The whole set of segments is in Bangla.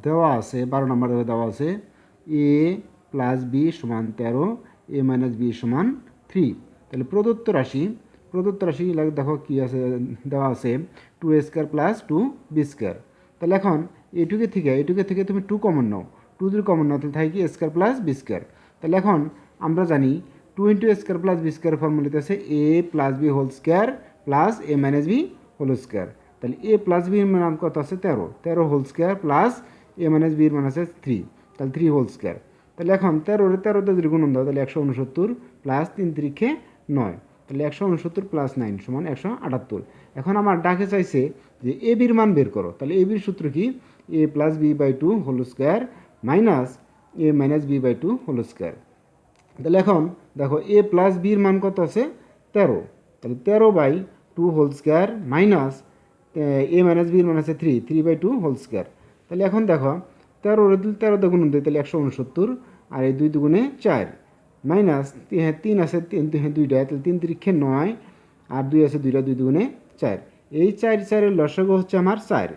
দেওয়া আছে 12 নম্বরে দেওয়া আছে এ প্লাস বি সমান 13, এ মাইনাস বি সমান 3। তাহলে প্রদত্ত রাশি দেখো কী আছে, দেওয়া আছে 2a² প্লাস 2b²। তাহলে এখন এটুকে থেকে তুমি 2 কমন নাও, 2 যদি কমন নাও তাহলে থাকে কি a² প্লাস b²। তাহলে এখন আমরা জানি 2 ইন্টু a² প্লাস b² ফর্মুলাতে আছে a plus B whole square plus A minus B whole square. তাহলে এ প্লাস বির মান কত আছে 13 whole square plus A minus বির মান আছে 3, তাহলে 3 হোল স্কোয়ার। তাহলে এখন 13 যদি গুণন দাও তাহলে 169 প্লাস 3 3 9, তাহলে 169 প্লাস 9 সমান 178। এখন আমার ডাকে চাইছে যে এ বির মান বের করো, তাহলে এ বির সূত্র কি A plus B by 2 whole square minus A minus B by 2 whole square. তাহলে এখন দেখো এ প্লাস বির মান কত আছে 13, তাহলে 13/2 whole square minus A minus বির মান আছে 3/2 হোল স্কোয়ার। তাহলে এখন দেখো 13 গুণন দিই তাহলে 169, আর এই 2 দুগুণে 4 মাইনাস 3 আছে 2টা, তাহলে 3 3 9, আর 2 আছে 2টা, 2 দুগুণে 4। এই 4 লসাগু হচ্ছে আমার 4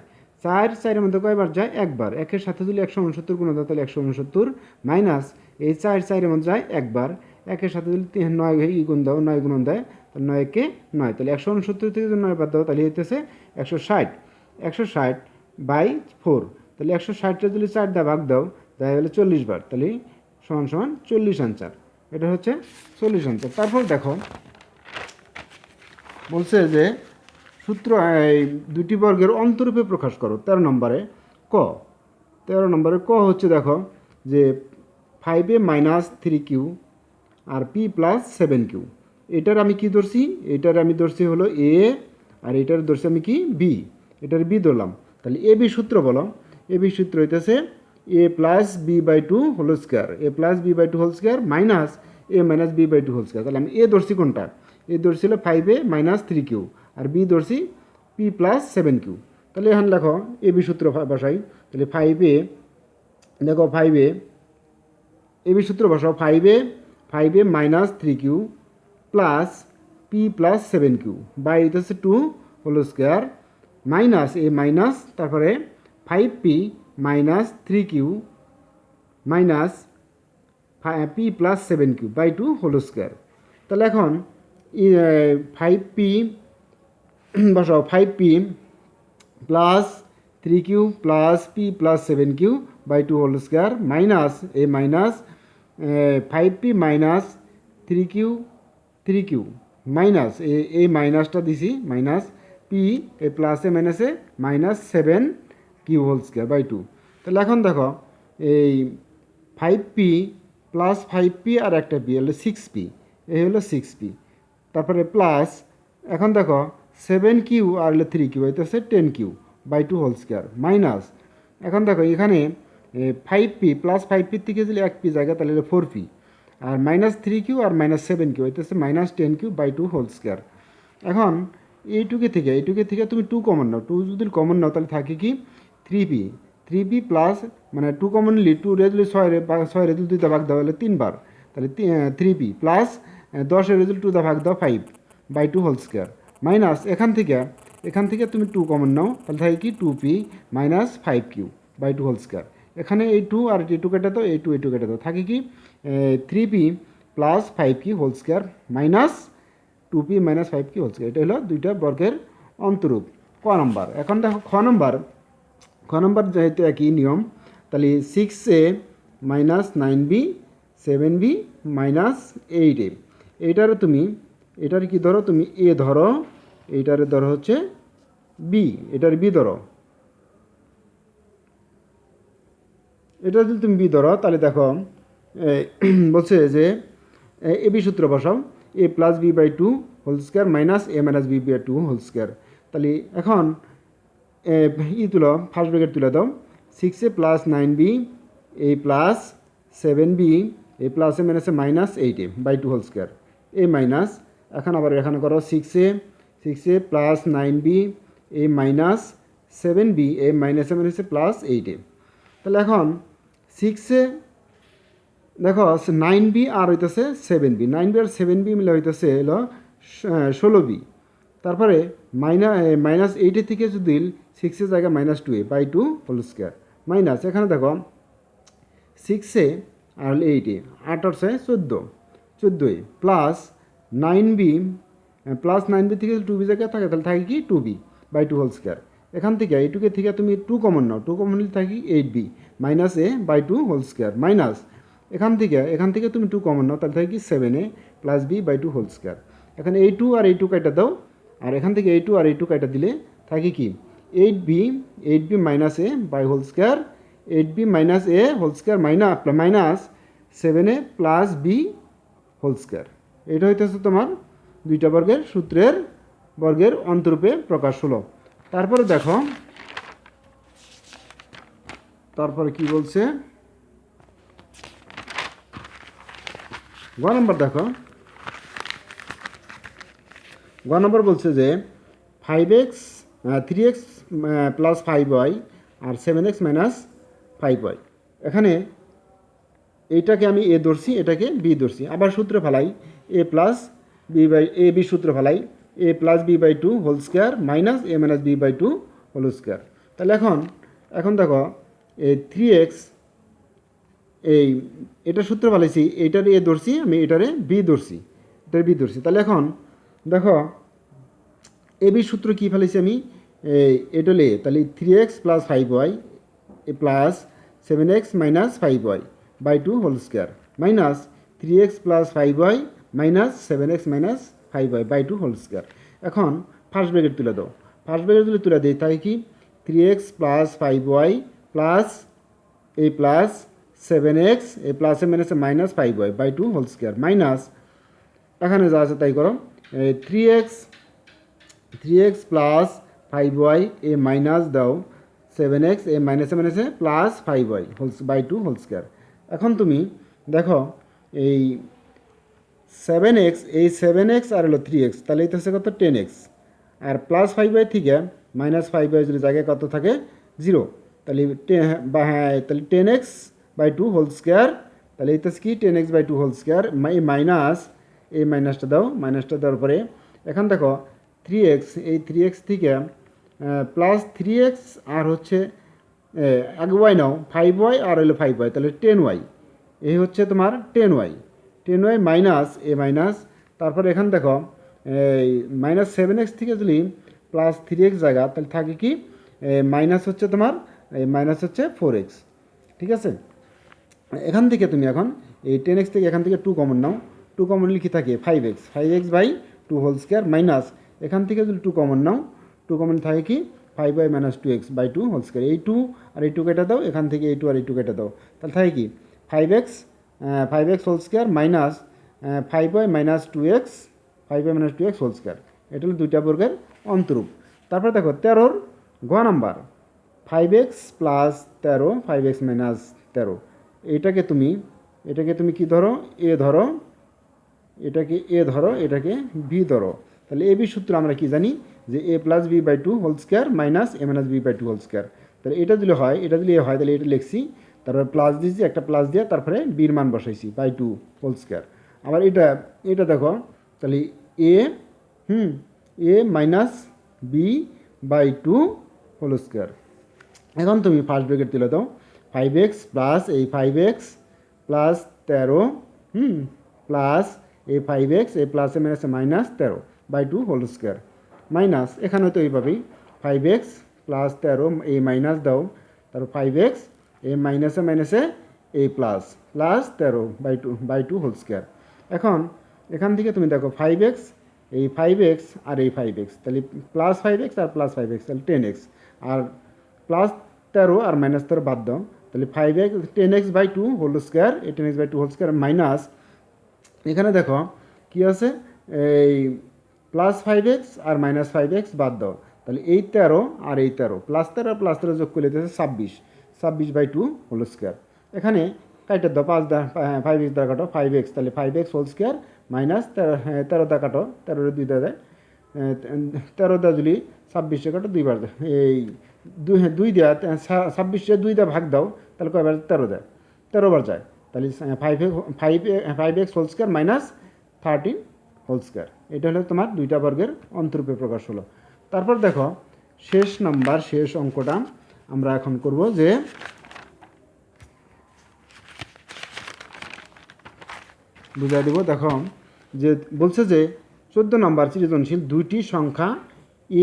মধ্যে কয়বার যায় একবার, একের সাথে যদি 169 গুণ দাও তাহলে 169 মাইনাস এই 4 মধ্যে যায় একবার, একের সাথে যদি 9 গুণ দাও 9 গুণন দেয় তাহলে 9 কে 9, তাহলে 169 থেকে যদি 9 বাদ দাও তাহলে হইতেছে 160/4। তাহলে 160টা যদি 4 দিয়ে ভাগ দাও দেখা গেলে 40 বার, তাহলে সমান 40 আনসার। এটা হচ্ছে 40 আনসার। তারপর দেখো বলছে যে সূত্র এই দুটি বর্গের অন্তরূপে প্রকাশ করো 13 নম্বরে ক হচ্ছে দেখো যে 5a মাইনাস 3q আর p প্লাস 7q। এটার আমি কি ধরছি, এটার আমি ধরছি হলো এ, আর এটার ধরছি আমি কি বি, এটার বি ধরলাম। তাহলে এ বি সূত্র বলো, এ বি সূত্র হইতেছে A plus B by 2 whole square, A plus B by 2 whole square minus A minus B by 2 whole square. তাহলে আমি এ ধরছি কোনটা, এ ধরছিল 5a মাইনাস 3q, আর বি ধরছি p প্লাস 7q। তাহলে এখন লেখো এ বি সূত্র বসাই, তাহলে 5a দেখো 5a এ বি সূত্র বসাও 5a minus 3q plus p plus 7q by এটা হচ্ছে 2 whole square minus A minus তারপরে 5p minus 3q minus p plus 7q by 2 whole square. তাহলে এখন 5p বসাও 5p plus 3q plus p plus 7q by 2 whole square minus A minus 5p minus 3q minus এই মাইনাসটা দিছি মাইনাস পি এ প্লাসে মাইনাসে minus 7q whole square by 2। তাহলে এখন দেখো এই 5p প্লাস 5p আর একটা পি হলো 6p, এই হলো 6p। তারপরে প্লাস এখন দেখো 7q আর হলো 3q হইতেছে 10q by 2 whole square minus এখন দেখো এখানে 5p প্লাস 5p থেকে যদি 1p জায়গা তাহলে 4p, আর মাইনাস 3q আর মাইনাস 7q হইতেছে minus 10q by 2 whole square. এখন এইটুকে থেকে তুমি 2 কমন নাও, 2 যদি কমন নাও তাহলে থাকে কি 3p প্লাস মানে 2 কমন নিলি 2 রেজুলি 6 রেজুল 2 ভাগ দেওয়া হলে 3 বার, তাহলে 3p প্লাস 10 রেজুল 2 ভাগ দাও 5 বাই 2 হোল স্কোয়ার মাইনাস এখান থেকে তুমি 2 কমন নাও তাহলে থাকে কি 2p minus 5q by 2 whole square. এখানে এই 2 আর এই 2 কেটে দাও, এই 2 কেটে দাও, থাকে কি 3p plus 5q whole square minus 2p minus 5q whole square. এটা হলো দুইটা বর্গের অন্তরূপ ক নম্বর। এখন দেখো খ নম্বর যেহেতু একই নিয়ম তাহলে 6a minus 9b 7b minus 8a, এইটারে তুমি এটার কি ধরো তুমি এ ধরো, এইটারে ধরো হচ্ছে বি, এটার বি ধরো, এটা যদি তুমি বি ধরো তাহলে দেখো বলছে যে এ বি সূত্র বসাও A plus B by 2 whole square minus A minus B by 2 whole square. তাহলে এখন তুলো ফার্স্ট ব্র্যাকেট তুলে দাও 6a প্লাস 9b এ প্লাস 7b এ প্লাসে মাইনাসে minus 8a by 2 whole square A minus এখন আবার এখানে করো 6a প্লাস 9b এ মাইনাস 7b এ মাইনাসে মাইনাসে প্লাস 8a। তাহলে এখন 6a দেখো 9b আর হইতেছে 7b, 9b আর 7b মিলে হইতেছে হলো 16b। তারপরে মাইনাস 8 থেকে যদি 6 জায়গায় minus 2a by 2 whole square minus এখানে দেখো 6a আর 8a 8 আর 6 14 14a plus 9b plus 9b থেকে 2b জায়গায় থাকে তাহলে থাকে কি 2b বাই 2 হোল স্কোয়ার। এখান থেকে এইটুকে থেকে তুমি 2 কমন নাও, 2 কমন নিলে থাকি 8b minus a by 2 whole square minus এখান থেকে তুমি 2 কমন নাও তাহলে থাকে কি 7a plus b by 2 whole square. এখানে এই 2 আর এই 2 কাটা দাও, আর এখান থেকে এই 2 আর এই 2 কাটা দিলে থাকে কি 8b minus a by whole square 8b minus a whole square minus 7a plus b whole square. এটা হইতেছে তোমার দুইটা বর্গের সূত্রের বর্গের অন্তরূপে প্রকাশ হলো। তারপরে দেখো তারপরে কি বলছে গ নম্বর দেখো, গ নম্বর বলছে যে 5x 3x প্লাস 5y আর 7x মাইনাস 5y। এখানে এইটাকে আমি এ ধরছি, এটাকে বি ধরছি, আবার সূত্রে ফেলাই A plus B by A B সূত্র ফেলাই A plus B by 2 whole square minus A minus B by 2 whole square. তাহলে এখন দেখো এই 3x এই এটা সূত্র ফেলাইছি, এইটার এ ধরছি আমি, এটারে বি ধরছি, তাহলে এখন দেখো এ বি সূত্র কী ফেলেছি আমি, এটা লে তাহলে 3x plus 5y plus 7x minus 5y by 2 whole square minus 3x plus 5y minus 7x minus 5y by 2 whole square. এখন ফার্স্ট ব্র্যাকেট তুলে দাও, ফার্স্ট ব্র্যাকেট তুলে দিই, তাই কি 3x plus 5y plus A plus 7x A plus A minus minus 5y by 2 whole square minus এখানে যা আছে তাই করো 3x প্লাস 5y এ মাইনাস দাও 7x এ মাইনাসে plus 5y whole by 2 whole square. এখন তুমি দেখো এই 7x এই 7x আর হলো 3x তাহলে এটা হচ্ছে কত 10x আর প্লাস 5y থেকে মাইনাস 5y যদি জায়গায় কত থাকে 0, তাহলে তাহলে 10x বাই 2 হোল স্কোয়ার, তাহলে এটা কি 10x by 2 whole square minus এই মাইনাসটা দাও, মাইনাসটা দেওয়ার পরে এখন দেখো 3x এই 3x থেকে প্লাস 3x আর হচ্ছে আগে y নাও 5y আর হলো 5y তাহলে 10y, এই হচ্ছে তোমার 10y মাইনাস এ মাইনাস, তারপর এখান দেখো এই মাইনাস 7x থেকে যদি প্লাস 3x জায়গা তাহলে থাকে কি মাইনাস হচ্ছে তোমার মাইনাস হচ্ছে 4x। ঠিক আছে, এখান থেকে তুমি এখন এই 10x থেকে এখান থেকে 2 কমন নাও, 2 কমন লিখে থাকে 5x by 2 whole square minus এখান থেকে যদি 2 কমন নাও 2 কমন থাকে কি 5y minus 2x by 2 whole square, এই 2 আর এই 2 কেটে দাও, এখান থেকে এই 2 আর এই 2 কেটে দাও, তাহলে থাকে কি 5x whole square minus 5y minus 2x whole square. এটা হলো দুইটা বর্গের অন্তরূপ। তারপর দেখো 13 গ number 5x plus 13 5x minus 13, এটাকে তুমি কি ধরো এ ধরো, এটাকে এ ধরো, এটাকে বি ধরো, তাহলে এ বি সূত্র আমরা কি জানি যে A plus B by 2 whole square minus A minus B by 2 whole square. তাহলে এটা দিলে হয়, এটা দিলে এ হয়, তাহলে এটা লিখছি, তারপরে প্লাস দিয়েছি, একটা প্লাস দিয়ে তারপরে বির মান বসাইছি বাই 2 হোল স্কোয়ার। আবার এটা দেখো তাহলে A minus B by 2 whole square. এখন তুমি ফার্স্ট ব্র্যাকেট তুলে দাও 5x প্লাস এই 5x প্লাস 13 প্লাস এই 5x এই প্লাসে মাইনাসে minus 13 by 2 whole square minus এখানে তো এইভাবেই 5x প্লাস 13 এই মাইনাস দাও, তারপর 5x এই মাইনাসে এই প্লাস 13 বাই 2 হোল স্কোয়ার। এখান থেকে তুমি দেখো 5x এই 5x আর এই 5x তাহলে প্লাস 5x আর প্লাস 5x তাহলে 10x আর প্লাস 13 আর মাইনাস 13 বাদ দাও, তাহলে 5x 10x by 2 whole square, এই 10x by 2 whole square minus এখানে দেখো কি আছে এই প্লাস 5x আর মাইনাস 5x বাদ দাও, তাহলে এই 13 আর এই 13 প্লাস 13 আর প্লাস 13 যোগ করলে দিতেছে 26 বাই 2 হোল স্কোয়ার। এখানে কাইটে দাও 5x দ্বারা কাটো 5x, তাহলে 5x হোল স্কোয়ার মাইনাস 13 দ্বারা কাটো 13 2 দ্বারা দেয় 13 দ্বারা যদি 26 কাটো 2 বার দেয়, এই 2 দেওয়া 26 2 দিয়ে ভাগ দাও, তাহলে কয়বার 13 দেয় 13 বার যায়, তাহলে 5x whole square minus 13 whole square. এটা হলো তোমার দুইটা বর্গের অন্তরূপে প্রকাশ হলো। তারপর দেখো শেষ অঙ্কটা আমরা এখন করব যে বুঝাই দেব। দেখো যে বলছে যে 14 নম্বর সৃজনশীল দুইটি সংখ্যা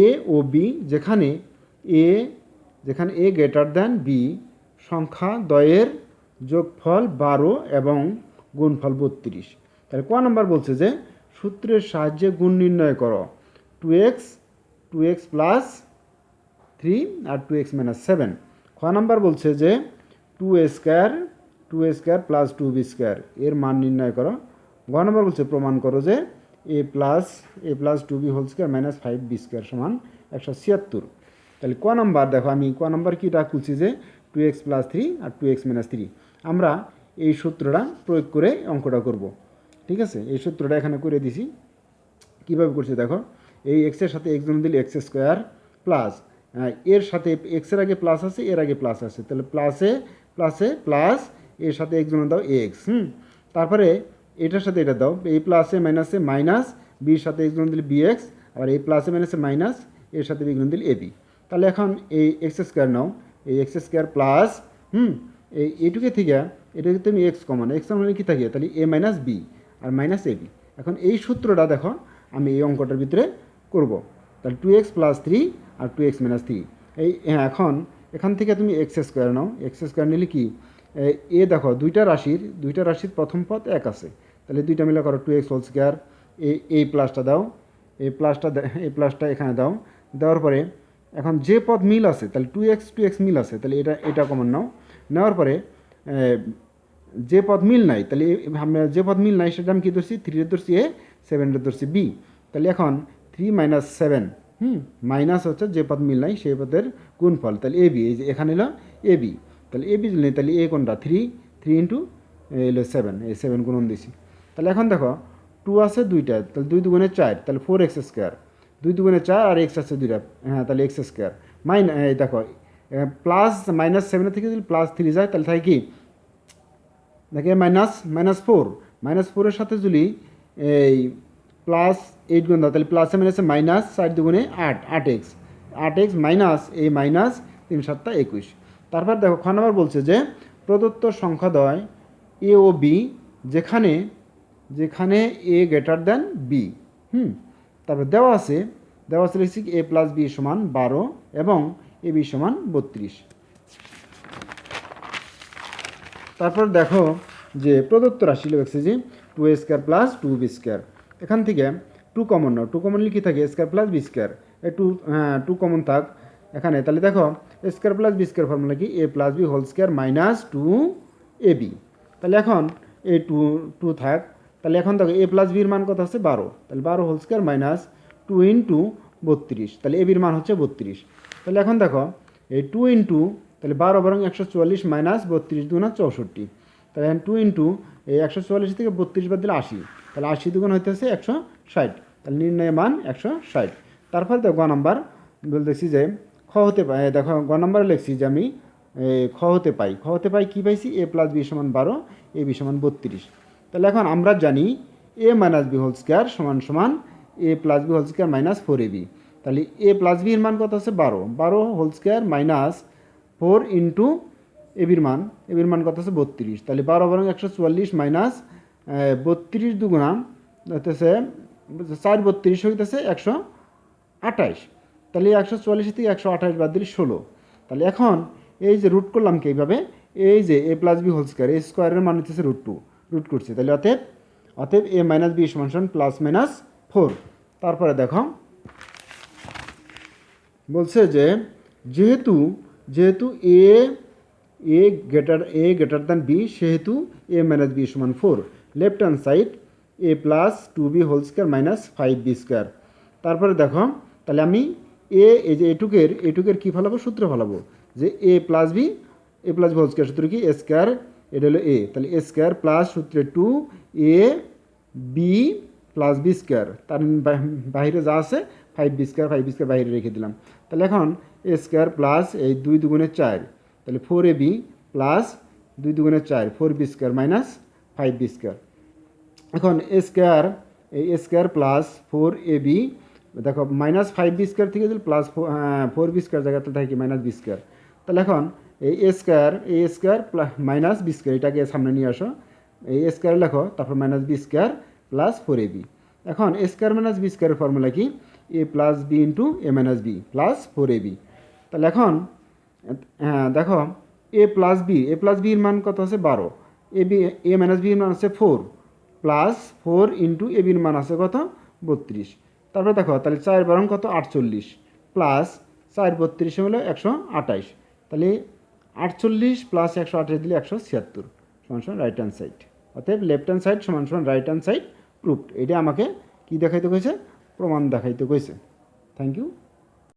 এ ও বি যেখানে এ গ্রেটার দ্যান বি সংখ্যা দ্বয়ের যোগফল 12 এবং গুণফল 32। তাহলে ক নম্বর বলছে যে সূত্রের সাহায্যে গুণ নির্ণয় করো 2x প্লাস 3 আর 2x মাইনাস 7। খ নাম্বার বলছে যে 2a square plus 2b square এর মান নির্ণয় করো। গ নম্বর বলছে প্রমাণ করো যে a plus 2b whole square minus 5b square সমান 176। তাহলে ক নাম্বার দেখো আমি ক নাম্বার কীটা খুলছি যে 2x প্লাস 3 আর 2x মাইনাস 3 আমরা এই সূত্রটা প্রয়োগ করে অঙ্কটা করব। ঠিক আছে, এই সূত্রটা এখানে করে দিছি। কীভাবে করছি দেখো, এই এক্সের সাথে এক্স গুণ দিলে এক্স স্কোয়ার প্লাস এর সাথে এক্সের আগে প্লাস আছে, এর আগে প্লাস আছে, তাহলে প্লাস এর সাথে এক্স গুণ দাও এক্স। তারপরে এটার সাথে এটা দাও, এই প্লাসে মাইনাসে মাইনাস, বির সাথে এক্স গুণ দিলে বি এক্স, আবার এই প্লাসে মাইনাসে মাইনাস, এর সাথে বি গুণ দিলে এ বি। তাহলে এখন এই এক্স স্কোয়ার নাও, এই এক্স স্কোয়ার প্লাস এই এইটুকে থেকে এটাকে তুমি এক্স কমন মানে কী থাকে, তাহলে A minus B R minus A B. এখন এই সূত্রটা দেখো আমি এই অঙ্কটার ভিতরে করব। তাহলে 2x প্লাস 3 আর 2x মাইনাস 3 এই হ্যাঁ। এখন এখান থেকে তুমি এক্স স্কোয়ার নাও, এক্স স্কোয়ার নিলে কি এ দেখো দুইটা রাশির প্রথম পদ এক আছে, তাহলে দুইটা মিলে করো 2x হোল স্কোয়ার। এই প্লাসটা দাও, এই প্লাসটা এখানে দাও, দেওয়ার পরে এখন যে পদ মিল আছে তাহলে 2x মিল আছে, তাহলে এটা কমন নাও। নেওয়ার পরে যে পদ মিল নাই, তাহলে আমরা যে পদ মিল নাই সেটা আমি কী ধরছি, 3 ধরছি এ, 7 ধরছি বি। তাহলে এখন 3 মাইনাস 7 মাইনাস হচ্ছে যে পদ মিল নাই সেই পদের গুণফল, তাহলে এ বি। এই যে এখানে এলো এ বি, তাহলে এ বি নেই, তাহলে এ কোনটা 3 ইন্টু এলো 7, এই 7 গুণন দিছি। তাহলে এখন দেখো 2 আছে দুইটা, তাহলে 2 দুগুণে 4, তাহলে 4x স্কোয়ার, 2 দুগুণে 4 আর এক্স আছে দুইটা, হ্যাঁ তাহলে এক্স স্কোয়ার এই দেখো প্লাস মাইনাস 7 থেকে যদি প্লাস 3 যায় তাহলে থাকে কি দেখে -4 সাথে যদি এই প্লাস 8 গুণ দাও, তাহলে প্লাসে মাইনাসে মাইনাস 4 দুগুণে 8x মাইনাস এই মাইনাস 3 7 21। তারপর দেখো খ নাম্বার বলছে যে প্রদত্ত সংখ্যাদ্বয় এ ও বি যেখানে এ গ্রেটার দ্যান বি। তারপর দেওয়া আছে লিখছি এ প্লাস বি সমান 12 এবং এ বি সমান 32। তারপর দেখো যে প্রদত্ত রাশি লিখছে যে 2a square plus 2b square, এখান থেকে 2 কমন নাও, 2 কমন লিখে থাকে স্কোয়ার প্লাস বি স্কোয়ার, এই 2 কমন থাক এখানে। তাহলে দেখো square plus B square formula কি A plus B whole square minus 2ab। তাহলে এখন এই 2 থাক, তাহলে এখন দেখো এ প্লাস বির মান কত আছে 12, তাহলে 12 হোল স্কোয়ার মাইনাস 2 ইন্টু 32, তাহলে এ বির মান হচ্ছে 32। তাহলে এখন দেখো এই 2 ইন্টু তাহলে 12 বরং 144 মাইনাস 32 দুগুণা 64, তাহলে 2 ইন্টু এই 144 থেকে 32 বাদ দিলে 80, তাহলে 80 দুগুণ হইতেছে 160, তাহলে নির্ণয় মান 160। তারপর দেখো গ নাম্বার বলতেছি যে খ হতে পাই, দেখো গ নাম্বারে লিখছি যে আমি খ হতে পাই কী পাইছি এ প্লাস বি সমান 12 এ বি সমান 32। তাহলে এখন আমরা জানি A minus B whole square সমান A plus B whole square minus 4ab। তাহলে এ প্লাস বির মান কত আছে 12 হোল স্কোয়ার মাইনাস 4 ইন্টু এবির মান কত আছে 32, তাহলে 12 বরং 144 মাইনাস 32 দুগুণা হইতেছে 4 32 হইতেছে 128, তাহলে 144 থেকে 128 বাদ দিলে 16। তাহলে এখন এই যে রুট করলাম কি এইভাবে, এই যে A plus B whole square, এই স্কোয়ারের মান হচ্ছে রুট করছে, তাহলে অতএব এ মাইনাস বি সমান প্লাস মাইনাস 4। তারপরে দেখো বলছে যে যেহেতু এ গ্রেটার দ্যান বি সেহেতু এ মাইনাস বি সমান 4, left hand side A plus 2b whole square minus 5b square. তারপরে দেখো তাহলে আমি এই যে এটুকের কী ফেলাবো, সূত্র ফেলাবো যে A plus B whole square, সূত্র কি এ স্কোয়ার, এটা হলো এ, তাহলে এ স্কোয়ার প্লাস সূত্রে 2a B plus B square, তার বাইরে যা আছে 5b স্কোয়ার বাইরে রেখে দিলাম। তাহলে এখন এ স্কোয়ার প্লাস এই 2 দুগুণে 4, তাহলে 4ab প্লাস 2 দুগুণে 4 4b square minus 5b square. এখন এ স্কোয়ার প্লাস 4ab দেখো মাইনাস 5b স্কোয়ার থেকে যদি প্লাস 4b স্কোয়ার জায়গাতে থাকে মাইনাস বি স্কোয়ার। তাহলে এখন এই A square plus minus B square এটাকে সামনে নিয়ে আসো, এই এ স্কোয়ার লেখো, তারপর minus B square plus 4ab। এখন এ স্কোয়ার মাইনাস বি স্কোয়ারের ফর্মুলা কি? A plus B into A minus B plus 4ab। তাহলে এখন হ্যাঁ দেখো, এ প্লাস বির মান কত আছে 12, এ মাইনাস বির মান আছে 4 প্লাস 4 ইন্টু এ বির মান আছে কত 32। তারপরে দেখো তাহলে 4 কত 48 প্লাস 4 32 হলো 128। তাহলে 48 প্লাস 128 দিলে 176 সমান সমান রাইট হ্যান্ড সাইড। অতএব লেফট হ্যান্ড সাইড সমান সমান রাইট হ্যান্ড সাইড প্রুফড। এটা আমাকে কি দেখাইতে কইছে? প্রমাণ দেখাইতে কইছে। Thank you.